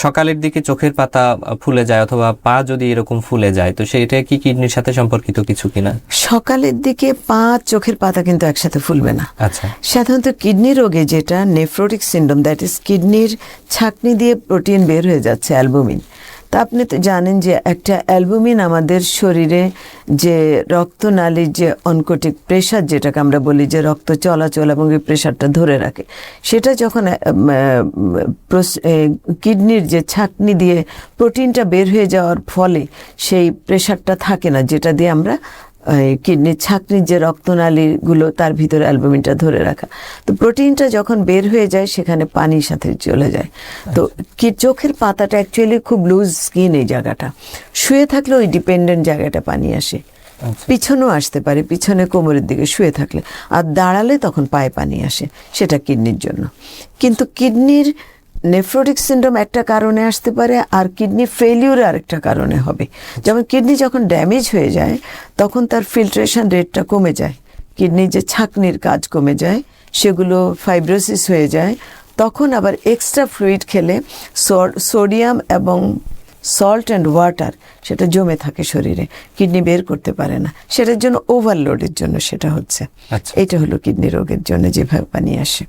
সকালের দিকে চোখের পাতা ফুলে যায় অথবা পা যদি এরকম ফুলে যায়, তো সেটা কি কিডনির সাথে সম্পর্কিত কিছু কিনা? সকালের দিকে পা চোখের পাতা কিন্তু একসাথে ফুলবে না। আচ্ছা। সাধারণত কিডনি রোগে যেটা নেফ্রোটিক সিন্ড্রোম, দ্যাট ইজ কিডনির ছাঁকনি দিয়ে প্রোটিন বের হয়ে যাচ্ছে, অ্যালবুমিন। তা আপনি তো জানেন যে একটা অ্যালবুমিন আমাদের শরীরে যে রক্তনালীর যে অনকোটিক প্রেশার, যেটাকে আমরা বলি যে রক্ত চলাচল এবং এই প্রেশারটা ধরে রাখে, সেটা যখন কিডনির যে ছাঁকনি দিয়ে প্রোটিনটা বের হয়ে যাওয়ার ফলে সেই প্রেশারটা থাকে না, যেটা দিয়ে আমরা কিডনির ছাঁকনির যে রক্তনালীগুলো তার ভিতরে অ্যালবুমিনটা ধরে রাখা। তো প্রোটিনটা যখন বের হয়ে যায় সেখানে পানির সাথে চলে যায়। তো চোখের পাতাটা অ্যাকচুয়ালি খুব লুজ স্কিন, এই জায়গাটা শুয়ে থাকলে ওই ডিপেন্ডেন্ট জায়গাটা পানি আসে। পিছনেও আসতে পারে, পিছনে কোমরের দিকে শুয়ে থাকলে, আর দাঁড়ালে তখন পায়ে পানি আসে, সেটা কিডনির জন্য। কিন্তু কিডনির নেফ্রোটিক সিন্ড্রোম একটা কারণে আসতে পারে, আর কিডনি ফেলিউর আরেকটা কারণে হবে। যেমন কিডনি যখন ড্যামেজ হয়ে যায় তখন তার ফিল্ট্রেশন রেটটা কমে যায়, কিডনির যে ছাঁকনির কাজ কমে যায়, সেগুলো ফাইব্রোসিস হয়ে যায়। তখন আবার এক্সট্রা ফ্লুইড খেলে সোডিয়াম এবং সল্ট অ্যান্ড ওয়াটার সেটা জমে থাকে শরীরে, কিডনি বের করতে পারে না, সেটার জন্য ওভারলোডের জন্য সেটা হচ্ছে। এটা হলো কিডনি রোগের জন্য যেভাবে পানি আসে।